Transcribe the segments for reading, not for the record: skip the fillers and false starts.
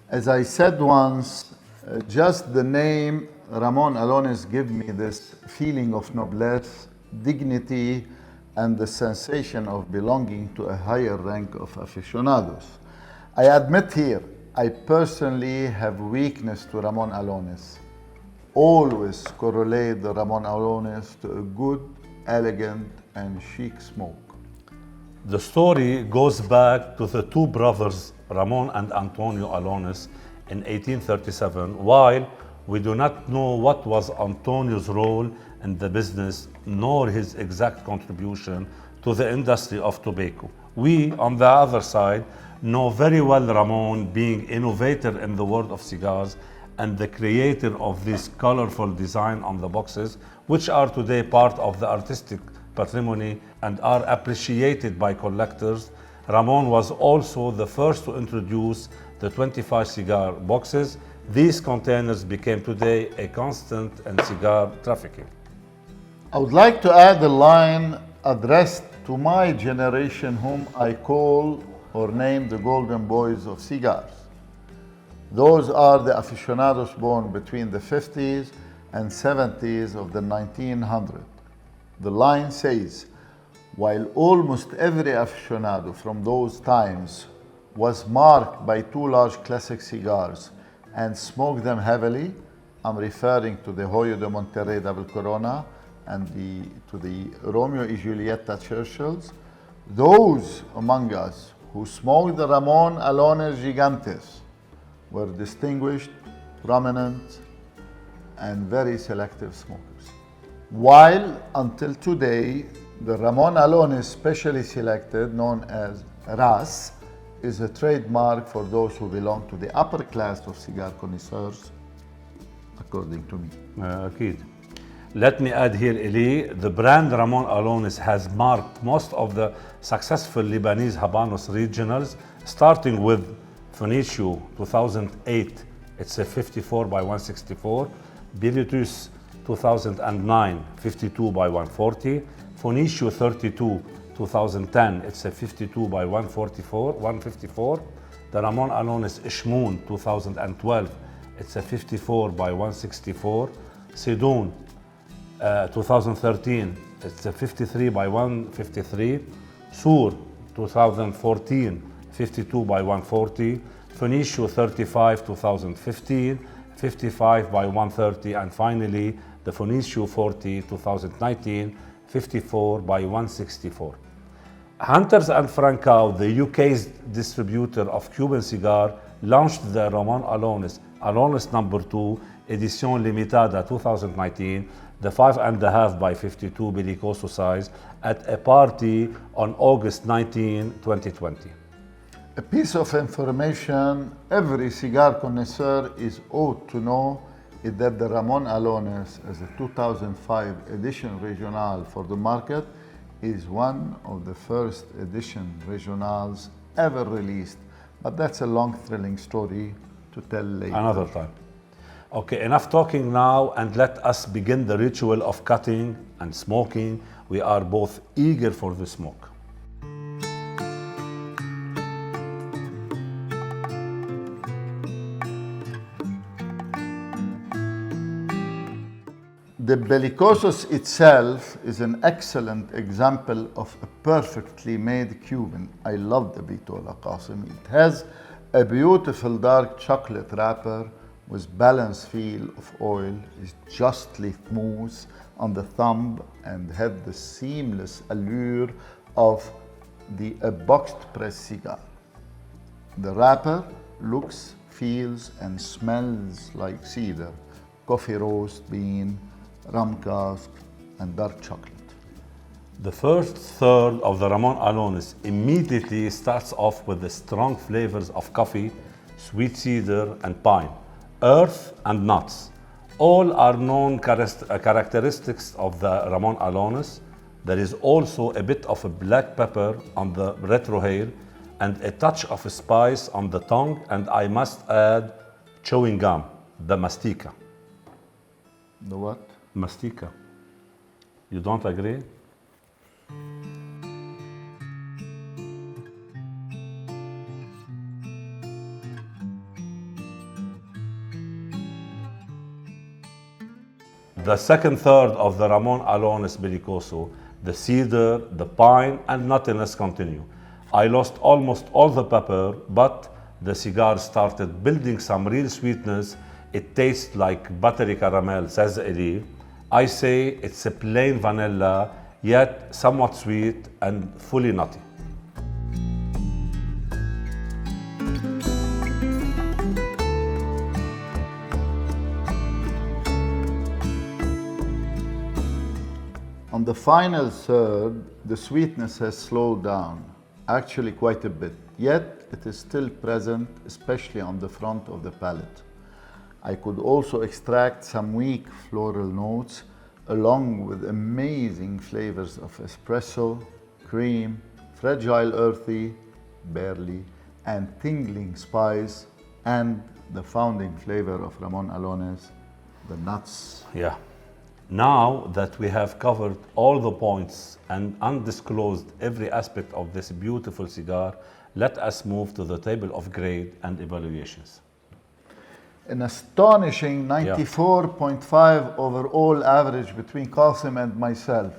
As I said once, just the name Ramon Allones give me this feeling of noblesse, dignity, and the sensation of belonging to a higher rank of aficionados. I admit here, I personally have weakness to Ramon Allones. Always correlate the Ramon Allones to a good, elegant, and chic smoke. The story goes back to the two brothers, Ramon and Antonio Allones, in 1837, while we do not know what was Antonio's role in the business nor his exact contribution to the industry of tobacco. We, on the other side, know very well Ramon being innovator in the world of cigars and the creator of this colorful design on the boxes, which are today part of the artistic patrimony and are appreciated by collectors. Ramon was also the first to introduce the 25 cigar boxes. These containers became today a constant in cigar trafficking. I would like to add a line addressed to my generation, whom I call or name the golden boys of cigars. Those are the aficionados born between the 50s and 70s of the 1900s. The line says, while almost every aficionado from those times was marked by two large classic cigars and smoked them heavily, I'm referring to the Hoyo de Monterrey Double Corona and to the Romeo y Julieta Churchills, those among us who smoked the Ramon Allones Gigantes were distinguished, prominent, and very selective smokers. While until today, the Ramon Allones specially selected, known as RAS, is a trademark for those who belong to the upper class of cigar connoisseurs, according to me. أكيد. Let me add here, Elie, the brand Ramon Allones has marked most of the successful Lebanese Habanos regionals, starting with Fenicio 2008, it's a 54 by 164, Belicosos 2009, 52 by 140, Fenicio 32, 2010, it's a 52 by 154. The Ramon Allones Ishmoon 2012, it's a 54 by 164. Sidon 2013, it's a 53 by 153. Sur 2014, 52 by 140. Fenicio 35, 2015, 55 by 130. And finally, the Fenicio 40, 2019, 54 by 164. Hunters and Francau, the UK's distributor of Cuban cigar, launched the Ramon Allones number 2, Edición Limitada 2019, the 5.5 by 52 Belicoso size, at a party on August 19, 2020. A piece of information every cigar connoisseur is ought to know is that the Ramon Allones, as a 2005 edition regional for the market, is one of the first edition regionals ever released. But that's a long, thrilling story to tell later. Another time. Okay, enough talking now, and let us begin the ritual of cutting and smoking. We are both eager for the smoke. The Belicosos itself is an excellent example of a perfectly made Cuban. I love the vitola, Qasim. It has a beautiful dark chocolate wrapper with balanced feel of oil, is justly smooth on the thumb and had the seamless allure of a boxed press cigar. The wrapper looks, feels, and smells like cedar, coffee roast bean, rum cask, and dark chocolate. The first third of the Ramon Allones immediately starts off with the strong flavors of coffee, sweet cedar, and pine, earth, and nuts. All are known characteristics of the Ramon Allones. There is also a bit of a black pepper on the retrohale and a touch of spice on the tongue, and I must add chewing gum, the mastica. The what? Mastica. You don't agree? The second third of the Ramon Allones Belicoso, the cedar, the pine, and nuttiness continue. I lost almost all the pepper, but the cigar started building some real sweetness. It tastes like buttery caramel, says Elie. I say it's a plain vanilla, yet somewhat sweet and fully nutty. On the final third, the sweetness has slowed down, actually quite a bit, yet it is still present, especially on the front of the palate. I could also extract some weak floral notes, along with amazing flavors of espresso, cream, fragile earthy, barley, and tingling spice, and the founding flavor of Ramon Allones, the nuts. Yeah. Now that we have covered all the points and undisclosed every aspect of this beautiful cigar, let us move to the table of grade and evaluations. An astonishing 94.5 overall average between Qasim and myself.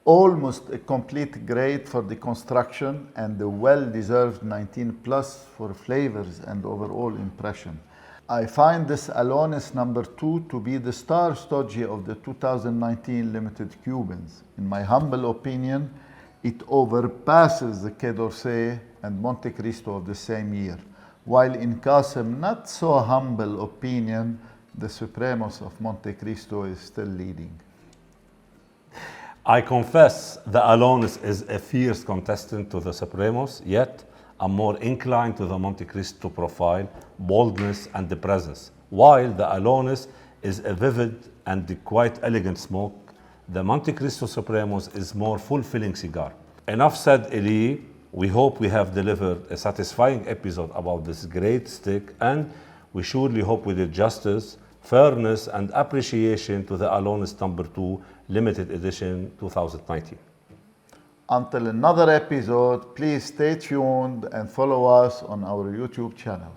Almost a complete grade for the construction and the well-deserved 19 plus for flavors and overall impression. I find this Allones number 2 to be the star stodgy of the 2019 limited Cubans. In my humble opinion, it overpasses the Quai Dorsey and Montecrsito of the same year. While in Qasim, not so humble opinion, the Supremos of Montecrsito is still leading. I confess the Allones is a fierce contestant to the Supremos, yet I'm more inclined to the Montecrsito profile, boldness, and the presence. While the Allones is a vivid and quite elegant smoke, the Montecrsito Supremos is more fulfilling cigar. Enough said, Elie. We hope we have delivered a satisfying episode about this great stick, and we surely hope we did justice, fairness, and appreciation to the Allones number 2 limited edition 2019. Until another episode, please stay tuned and follow us on our YouTube channel.